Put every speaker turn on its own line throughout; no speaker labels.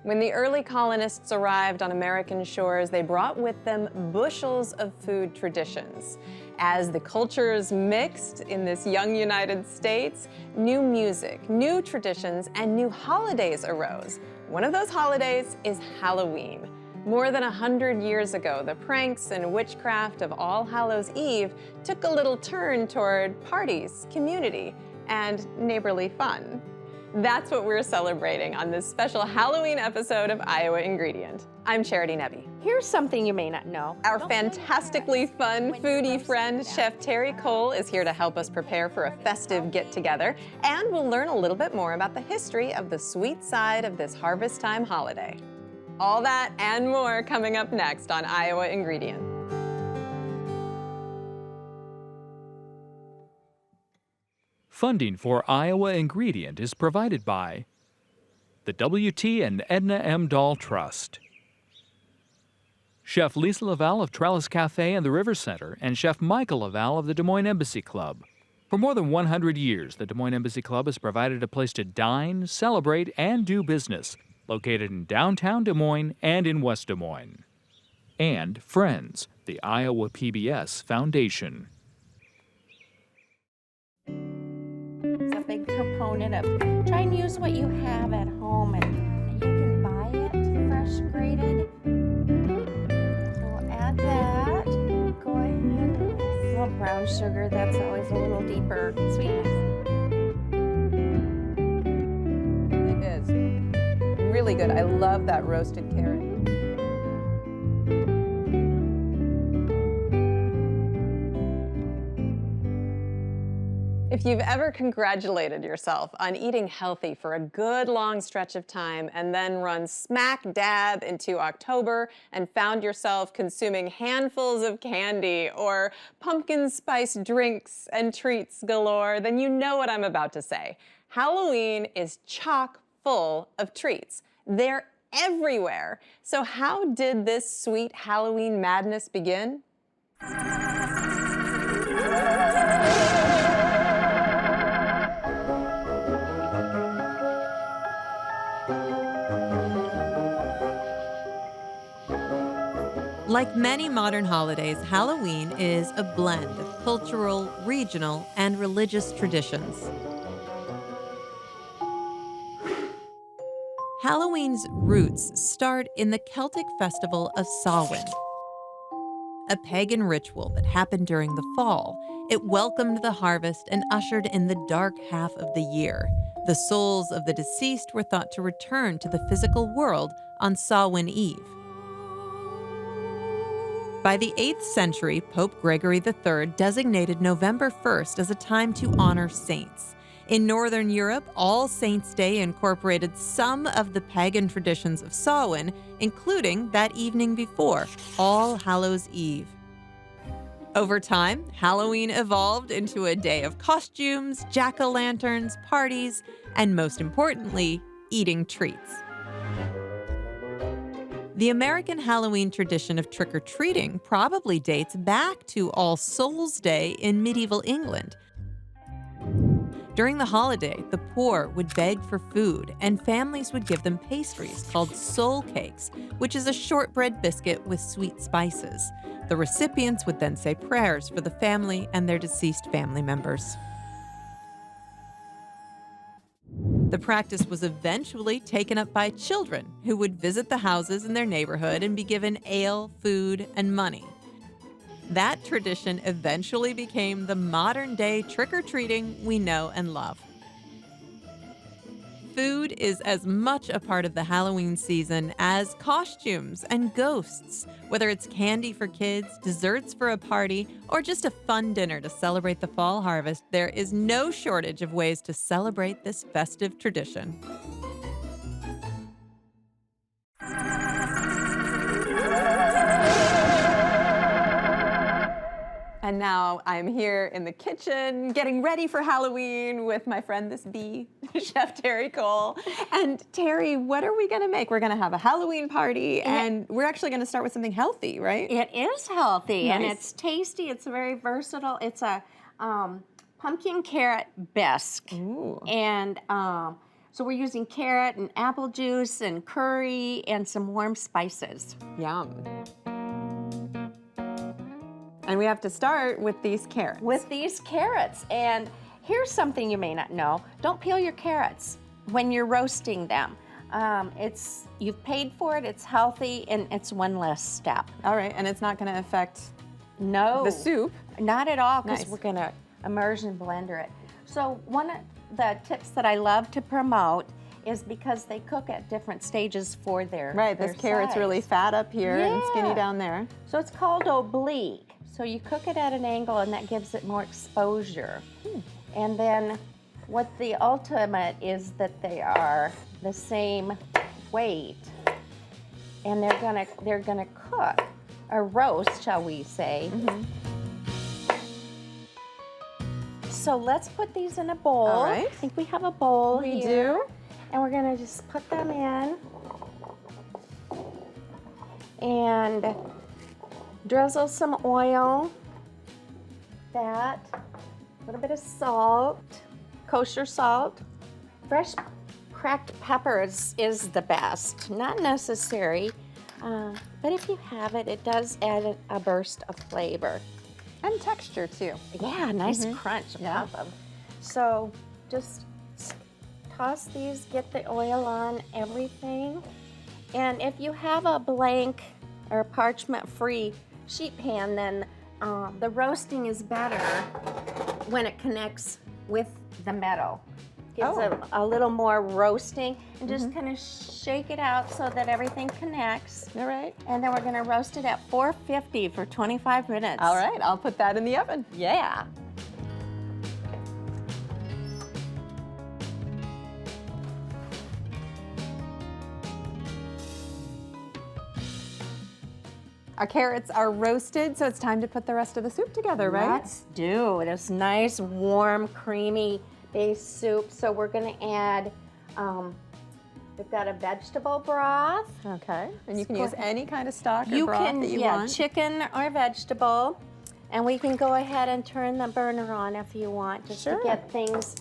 When the early colonists arrived on American shores, they brought with them bushels of food traditions. As the cultures mixed in this young United States, new music, new traditions, and new holidays arose. One of those holidays is Halloween. More than 100 years ago, the pranks and witchcraft of All Hallows Eve took a little turn toward parties, community, and neighborly fun. That's what we're celebrating on this special Halloween episode of Iowa Ingredient. I'm Charity Nebbe.
Here's something you may not know.
Our fantastically fun foodie friend, Chef Terry Cole, is here to help us prepare for a festive get-together, and we'll learn a little bit more about the history of the sweet side of this harvest time holiday. All that and more coming up next on Iowa Ingredient.
Funding for Iowa Ingredient is provided by the W.T. and Edna M. Dahl Trust, Chef Lisa Laval of Trellis Cafe and the River Center, and Chef Michael Laval of the Des Moines Embassy Club. For more than 100 years, the Des Moines Embassy Club has provided a place to dine, celebrate, and do business, located in downtown Des Moines and in West Des Moines. And Friends, the Iowa PBS Foundation.
A big proponent of try and use what you have at home, and you can buy it fresh grated. We'll add that. Go ahead. A little brown sugar, that's always a little deeper sweetness.
It is really good. I love that roasted carrot. If you've ever congratulated yourself on eating healthy for a good long stretch of time and then run smack dab into October and found yourself consuming handfuls of candy or pumpkin spice drinks and treats galore, then you know what I'm about to say. Halloween is chock full of treats. They're everywhere. So how did this sweet Halloween madness begin?
Like many modern holidays, Halloween is a blend of cultural, regional, and religious traditions. Halloween's roots start in the Celtic festival of Samhain, a pagan ritual that happened during the fall. It welcomed the harvest and ushered in the dark half of the year. The souls of the deceased were thought to return to the physical world on Samhain Eve. By the 8th century, Pope Gregory III designated November 1st as a time to honor saints. In Northern Europe, All Saints' Day incorporated some of the pagan traditions of Samhain, including that evening before, All Hallows' Eve. Over time, Halloween evolved into a day of costumes, jack-o'-lanterns, parties, and most importantly, eating treats. The American Halloween tradition of trick-or-treating probably dates back to All Souls' Day in medieval England. During the holiday, the poor would beg for food, and families would give them pastries called soul cakes, which is a shortbread biscuit with sweet spices. The recipients would then say prayers for the family and their deceased family members. The practice was eventually taken up by children who would visit the houses in their neighborhood and be given ale, food, and money. That tradition eventually became the modern-day trick-or-treating we know and love. Food is as much a part of the Halloween season as costumes and ghosts. Whether it's candy for kids, desserts for a party, or just a fun dinner to celebrate the fall harvest, there is no shortage of ways to celebrate this festive tradition.
And now I'm here in the kitchen getting ready for Halloween with my friend, this bee, Chef Terry Cole. And Terry, what are we gonna make? We're gonna have a Halloween party, and we're actually gonna start with something healthy, right?
It is healthy, and
Nice.
it's tasty. It's very versatile. It's a pumpkin carrot bisque.
Ooh.
And So we're using carrot and apple juice and curry and some warm spices.
Yum. And we have to start with these carrots.
With these carrots. And here's something you may not know. Don't peel your carrots when you're roasting them. You've paid for it, it's healthy, and it's one less step.
All right, and it's not going to affect
No.
the soup.
Not at all, because
Nice.
we're gonna immersion blender it. So one of the tips that I love to promote is because they cook at different stages for their
Right,
their
this carrot's
size.
really fat up here and skinny
Yeah.
down there.
So it's called oblique. So you cook it at an angle and that gives it more exposure. And then what the ultimate is that they are the same weight, and they're gonna cook or roast, shall we say. So let's put these in a bowl.
All right.
I think we have a bowl
We
here.
do.
And we're gonna just put them in and drizzle some oil, a little bit of salt, kosher salt. Fresh cracked pepper is the best, not necessary, but if you have it, it does add a burst of flavor.
And texture too.
Yeah, nice crunch
Yeah.
above them. So just toss these, get the oil on everything. And if you have a blank or parchment-free sheet pan, then the roasting is better when it connects with the metal. Gives it a little more roasting, and just kind of shake it out so that everything connects.
All right.
And then we're gonna roast it at 450 for 25 minutes.
All right, I'll put that in the oven.
Yeah.
Our carrots are roasted, so it's time to put the rest of the soup together, right?
Let's do this nice, warm, creamy base soup. So we're gonna add, we've got a vegetable broth.
Okay. And you can
Go
use
ahead.
any kind of stock or
You
broth
can,
that you
yeah,
want.
chicken or vegetable. And we can go ahead and turn the burner on if you want, just
Sure.
to get things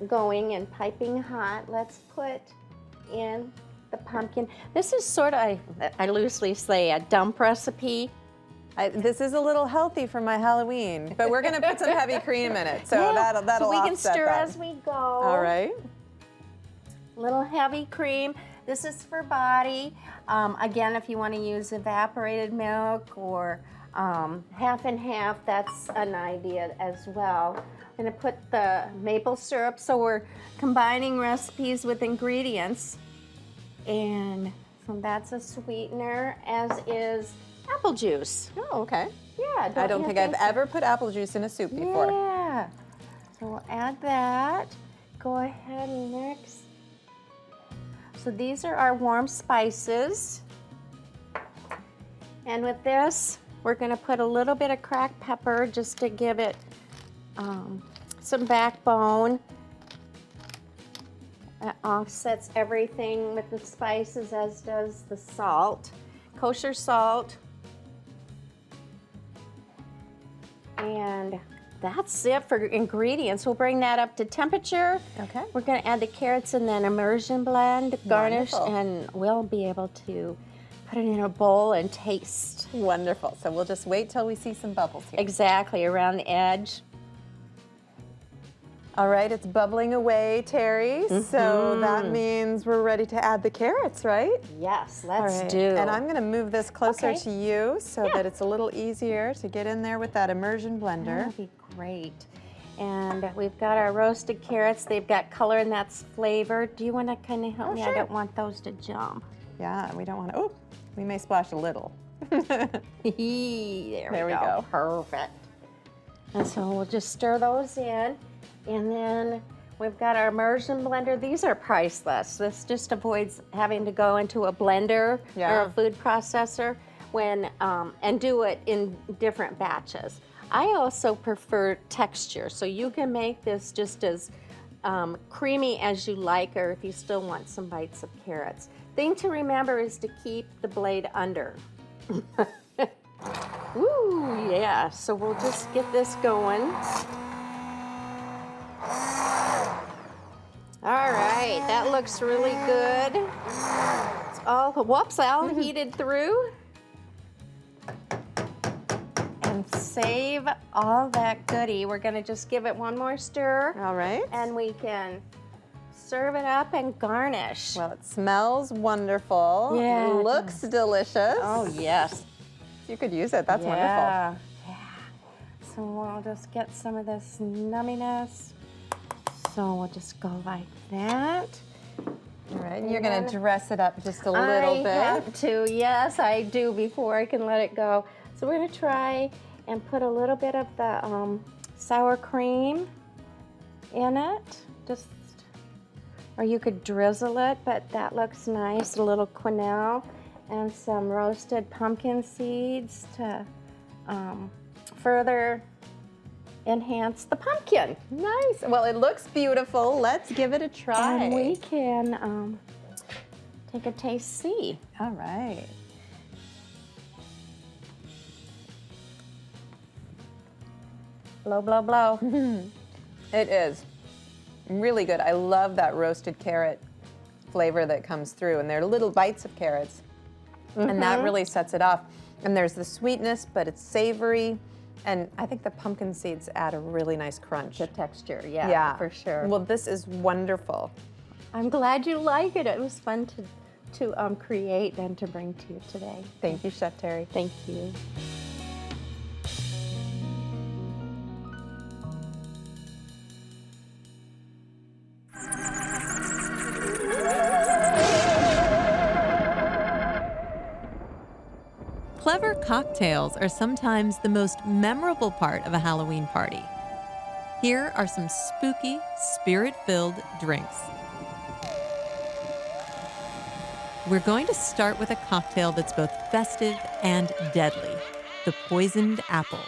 going and piping hot. Let's put in the pumpkin. This is sort of, I loosely say, a dump recipe.
This is a little healthy for my Halloween, but we're gonna put some heavy cream in it, so
Yeah,
that'll
so we can
offset
stir
that.
as we go.
All right.
Little heavy cream. This is for body. Again, if you want to use evaporated milk or half and half, that's an idea as well. I'm going to put the maple syrup, so we're combining recipes with ingredients. And so that's a sweetener, as is apple juice.
Oh, okay.
Yeah,
I don't
you
think I've
so?
ever put apple juice in a soup before.
Yeah. So we'll add that. Go ahead and mix. So these are our warm spices. And with this, we're gonna put a little bit of cracked pepper just to give it some backbone. That offsets everything with the spices, as does the salt. Kosher salt. And that's it for ingredients. We'll bring that up to temperature.
Okay.
We're gonna add the carrots and then immersion blend, garnish,
Wonderful.
and we'll be able to put it in a bowl and taste.
Wonderful. So we'll just wait till we see some bubbles here.
Exactly, around the edge.
All right, it's bubbling away, Terry. So that means we're ready to add the carrots, right?
Yes,
All
let's
right.
do.
And I'm going to move this closer
Okay.
to you so
Yeah.
that it's a little easier to get in there with that immersion blender.
That'll be great. And we've got our roasted carrots. They've got color and that's flavor. Do you want to kind of help
Oh,
me?
sure.
I don't want those to jump.
Yeah, we don't want to. Oh, we may splash a little.
There
There we
we
go.
go. Perfect. And so we'll just stir those in. And then we've got our immersion blender. These are priceless. This just avoids having to go into a blender or
Yeah.
a food processor and do it in different batches. I also prefer texture, so you can make this just as creamy as you like, or if you still want some bites of carrots. Thing to remember is to keep the blade under. Ooh, yeah, so we'll just get this going. All right. right, that looks really good. It's all heated through. And save all that goodie. We're gonna just give it one more stir.
All right.
And we can serve it up and garnish.
Well, it smells wonderful.
Yeah, it
Looks delicious.
Oh, yes.
You could use it. That's wonderful.
Yeah. So we'll just get some of this numminess. So we'll just go like that.
All right.
And
You're going
then
to dress it up just a little
I
bit.
have to, yes, I do before I can let it go. So we're gonna try and put a little bit of the sour cream in it. Just, or you could drizzle it, but that looks nice. A little quenelle and some roasted pumpkin seeds to further enhance the pumpkin.
Nice. Well, it looks beautiful. Let's give it a try.
And we can take a taste, see.
All right.
Blow, blow, blow.
It is really good. I love that roasted carrot flavor that comes through, and they're little bites of carrots, and that really sets it off. And there's the sweetness, but it's savory, and I think the pumpkin seeds add a really nice crunch.
The texture, yeah, for sure.
Well, this is wonderful.
I'm glad you like it. It was fun to create and to bring to you today.
Thank you, Chef Terry.
Thank you.
Clever cocktails are sometimes the most memorable part of a Halloween party. Here are some spooky, spirit-filled drinks. We're going to start with a cocktail that's both festive and deadly, the poisoned apple.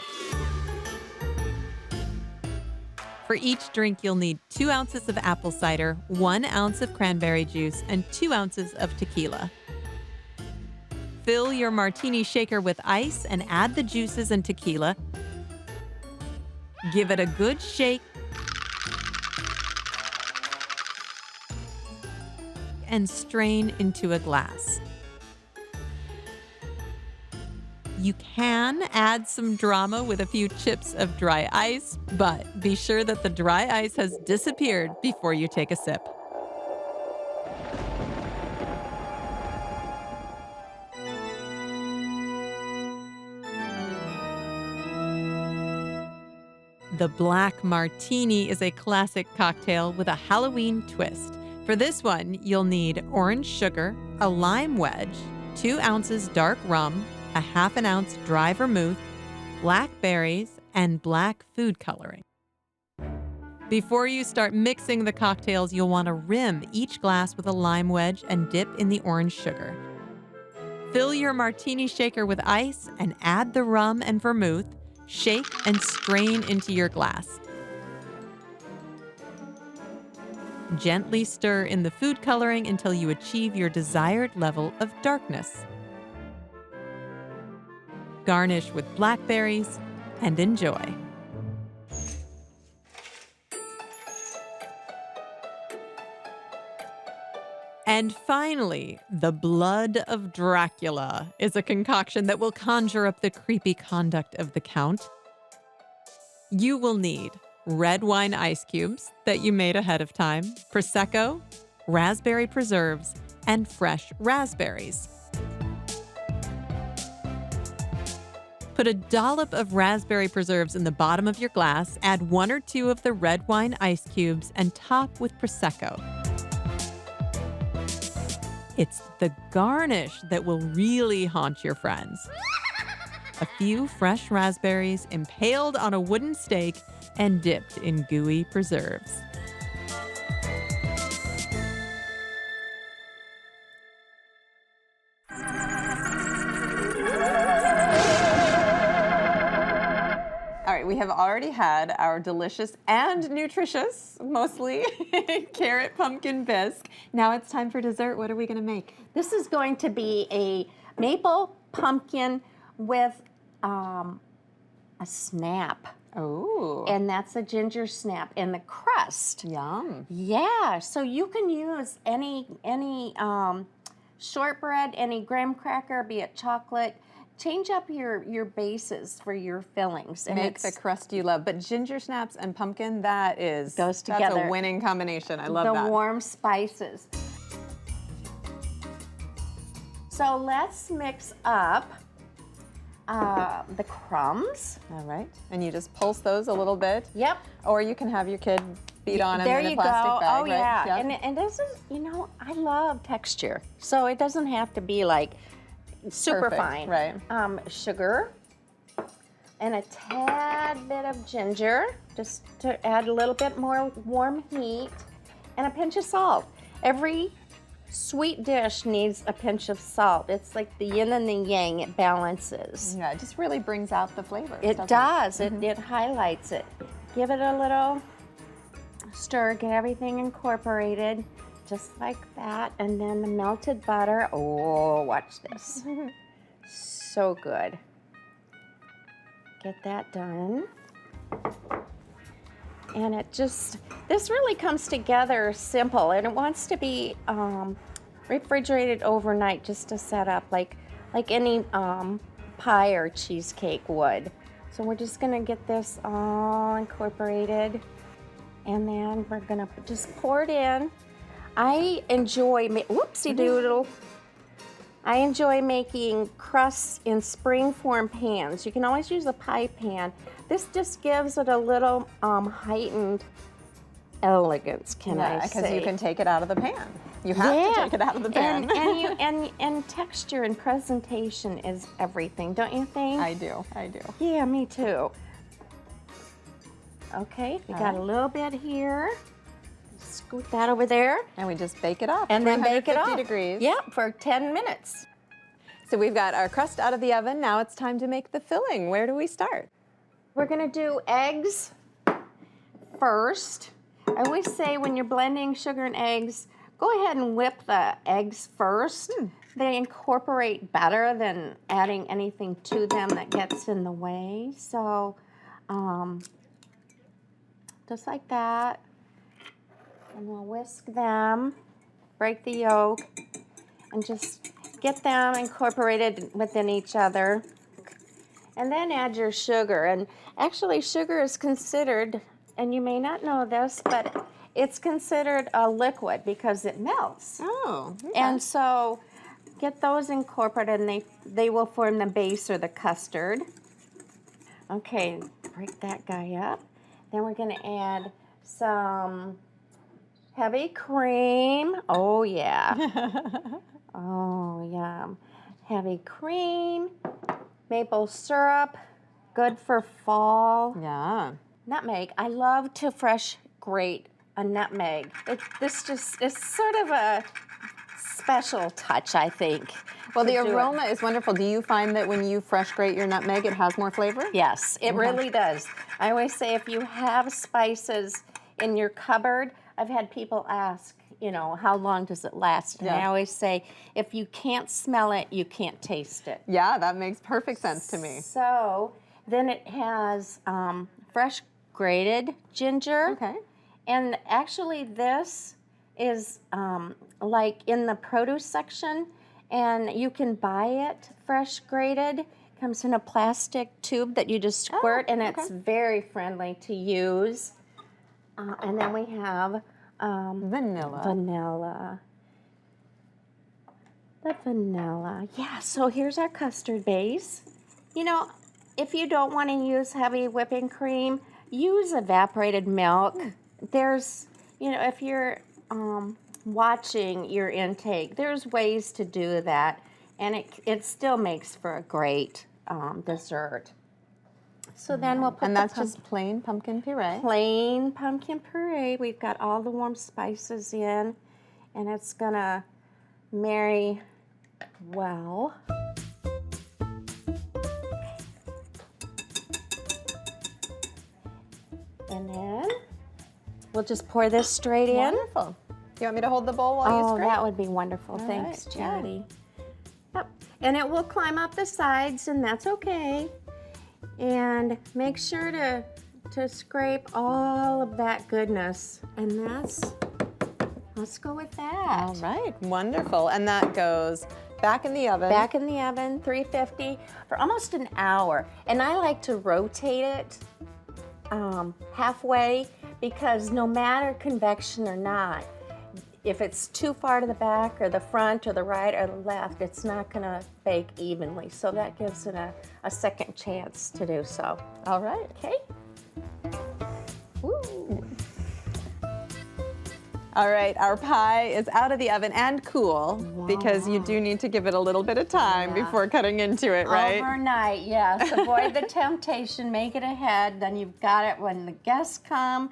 For each drink, you'll need 2 ounces of apple cider, 1 ounce of cranberry juice, and 2 ounces of tequila. Fill your martini shaker with ice and add the juices and tequila. Give it a good shake and strain into a glass. You can add some drama with a few chips of dry ice, but be sure that the dry ice has disappeared before you take a sip. The Black Martini is a classic cocktail with a Halloween twist. For this one, you'll need orange sugar, a lime wedge, 2 ounces dark rum, a half an ounce dry vermouth, black berries, and black food coloring. Before you start mixing the cocktails, you'll want to rim each glass with a lime wedge and dip in the orange sugar. Fill your martini shaker with ice and add the rum and vermouth. Shake and strain into your glass. Gently stir in the food coloring until you achieve your desired level of darkness. Garnish with blackberries and enjoy. And finally, the blood of Dracula is a concoction that will conjure up the creepy conduct of the Count. You will need red wine ice cubes that you made ahead of time, Prosecco, raspberry preserves, and fresh raspberries. Put a dollop of raspberry preserves in the bottom of your glass, add 1 or 2 of the red wine ice cubes, and top with Prosecco. It's the garnish that will really haunt your friends. A few fresh raspberries impaled on a wooden stake and dipped in gooey preserves.
All right, we have already had our delicious and nutritious, mostly, carrot pumpkin bisque. Now it's time for dessert. What are we going to make?
This is going to be a maple pumpkin with a snap.
Oh,
and that's a ginger snap. And the crust,
yum.
yeah, so you can use any shortbread, any graham cracker, be it chocolate. Change up your bases for your fillings. And
Make the crust you love. But ginger snaps and pumpkin, that's
together.
a winning combination. I love that.
The warm spices. So let's mix up the crumbs.
All right. And you just pulse those a little bit.
Yep.
Or you can have your kid beat on them
There
in a
you
plastic
go.
bag,
Oh,
right?
yeah.
Yep.
And this is, I love texture. So it doesn't have to be like super
Perfect,
fine.
right.
Sugar and a tad bit of ginger, just to add a little bit more warm heat, and a pinch of salt. Every sweet dish needs a pinch of salt. It's like the yin and the yang, it balances.
Yeah, it just really brings out the flavors.
It
doesn't
does, it highlights it. Give it a little stir, get everything incorporated, just like that. And then the melted butter, oh, watch this. So good. Get that done. And this really comes together simple, and it wants to be refrigerated overnight just to set up like any pie or cheesecake would. So we're just gonna get this all incorporated, and then we're gonna just pour it in. I enjoy, whoopsie doodle. I enjoy making crusts in springform pans. You can always use a pie pan. This just gives it a little heightened elegance, can I say?
because you can take it out of the pan. You have to take it out of the pan.
And texture and presentation is everything, don't you think?
I do.
Yeah, me too. Okay, we got a little bit here. Scoot that over there.
And we just bake it up.
And then bake it
350
up.
degrees.
Yep, for 10 minutes.
So we've got our crust out of the oven. Now it's time to make the filling. Where do we start?
We're gonna do eggs first. I always say when you're blending sugar and eggs, go ahead and whip the eggs first. They incorporate better than adding anything to them that gets in the way. So, just like that. And we'll whisk them, break the yolk, and just get them incorporated within each other. And then add your sugar. And actually, sugar is considered, and you may not know this, but it's considered a liquid because it melts.
Oh, okay.
And so get those incorporated, and they will form the base or the custard. Okay, break that guy up. Then we're going to add some heavy cream. Oh, yeah. Oh, yum. Heavy cream, maple syrup, good for fall.
Yeah.
Nutmeg. I love to fresh grate a nutmeg. This just is sort of a special touch, I think.
Well, the
to do it.
aroma is wonderful. Do you find that when you fresh grate your nutmeg, it has more flavor?
Yes, it really does. I always say if you have spices in your cupboard, I've had people ask, how long does it last? And I
Yeah.
always say, if you can't smell it, you can't taste it.
Yeah, that makes perfect sense to me.
So then it has fresh grated ginger.
Okay.
And actually this is like in the produce section, and you can buy it fresh grated. Comes in a plastic tube that you just squirt, and it's very friendly to use. And then we have
Vanilla.
vanilla. The vanilla. Yeah, so here's our custard base. If you don't want to use heavy whipping cream, use evaporated milk. There's, if you're watching your intake, there's ways to do that, and it still makes for a great dessert. So then we'll put
And that's just plain pumpkin puree.
plain pumpkin puree. We've got all the warm spices in, and it's gonna marry well. And then we'll just pour this straight in.
Wonderful. You want me to hold the bowl while you
Oh,
scrape?
that would be wonderful. Thanks,
right, yeah.
Charity. Yep. And it will climb up the sides, and that's okay. And make sure to to scrape all of that goodness. And let's go with that.
All right, wonderful. And that goes back in the oven.
Back in the oven, 350 for almost an hour. And I like to rotate it halfway, because no matter convection or not, if it's too far to the back or the front or the right or the left, it's not gonna bake evenly. So that gives it a second chance to do so.
All right.
Okay? Ooh.
All right, our pie is out of the oven and cool because you do need to give it a little bit of time before cutting into it, right?
Overnight, yes. Avoid the temptation, make it ahead. Then you've got it when the guests come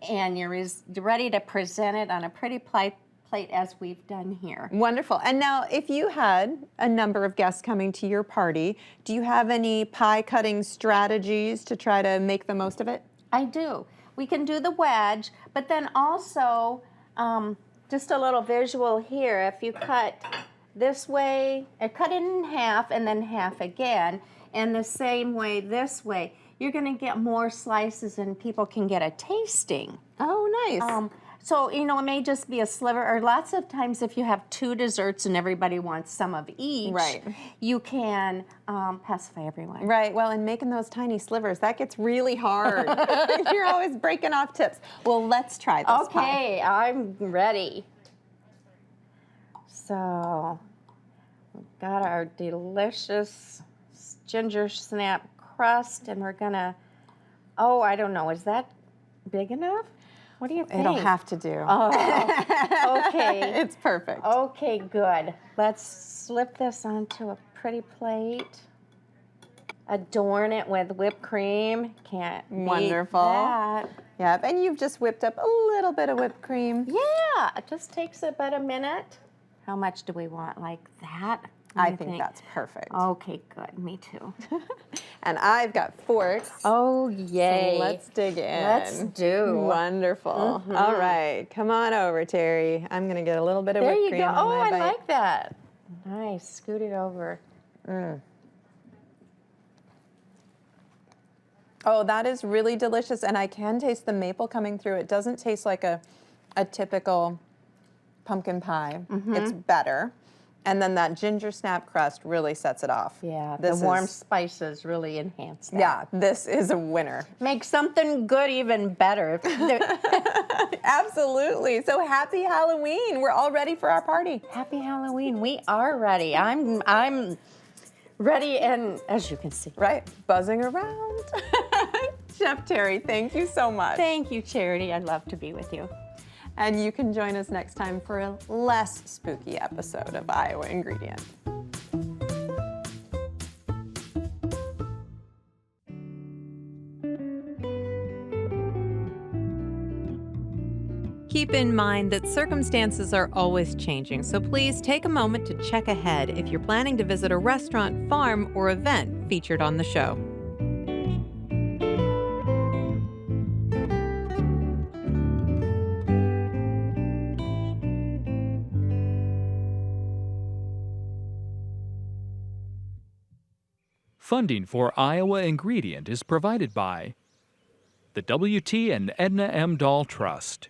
and you're ready to present it on a pretty plate as we've done here.
Wonderful. And now, if you had a number of guests coming to your party, do you have any pie cutting strategies to try to make the most of it?
I do. We can do the wedge, but then also, just a little visual here, if you cut this way, cut it in half and then half again, and the same way this way, you're gonna get more slices and people can get a tasting.
Oh, nice.
So, you know, it may just be a sliver, or lots of times if you have 2 desserts and everybody wants some of each,
Right.
you can pacify everyone.
Right, well, and making those tiny slivers, that gets really hard. You're always breaking off tips. Well, let's try this pie.
Okay, I'm ready. So, we've got our delicious ginger snap crust, and we're gonna, oh, I don't know, is that big enough? What do you think?
It'll have to do.
Oh, okay.
It's perfect.
Okay, good. Let's slip this onto a pretty plate. Adorn it with whipped cream. Can't beat
Wonderful.
that.
Yep, and you've just whipped up a little bit of whipped cream.
Yeah, it just takes about a minute. How much do we want? Like that? What do
I
you
think that's perfect.
Okay, good. Me too.
And I've got forks.
Oh, yay.
So let's dig in.
Let's do.
Wonderful. All right, come on over, Terry. I'm gonna get a little bit of
There
whipped
you
cream
go.
on
Oh,
my
I
bite.
like that. Nice. Scoot it over.
Oh, that is really delicious, and I can taste the maple coming through. It doesn't taste like a typical pumpkin pie. It's better. And then that ginger snap crust really sets it off.
Yeah,
This
the warm
is-
spices really enhance that.
Yeah, this is a winner.
Make something good even better.
Absolutely. So happy Halloween. We're all ready for our party.
Happy Halloween. We are ready. I'm ready, and as you can see.
Right, buzzing around. Chef Terry, thank you so much.
Thank you, Charity. I'd love to be with you.
And you can join us next time for a less spooky episode of Iowa Ingredient.
Keep in mind that circumstances are always changing, so please take a moment to check ahead if you're planning to visit a restaurant, farm, or event featured on the show.
Funding for Iowa Ingredient is provided by the W.T. and Edna M. Dahl Trust,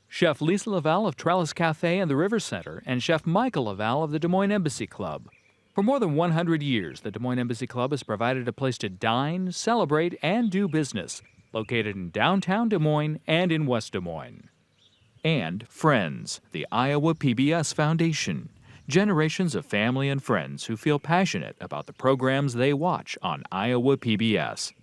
Chef Lisa Laval of Trellis Cafe and the River Center, and Chef Michael Laval of the Des Moines Embassy Club. For more than 100 years, the Des Moines Embassy Club has provided a place to dine, celebrate, and do business, located in downtown Des Moines and in West Des Moines. And Friends, the Iowa PBS Foundation. Generations of family and friends who feel passionate about the programs they watch on Iowa PBS.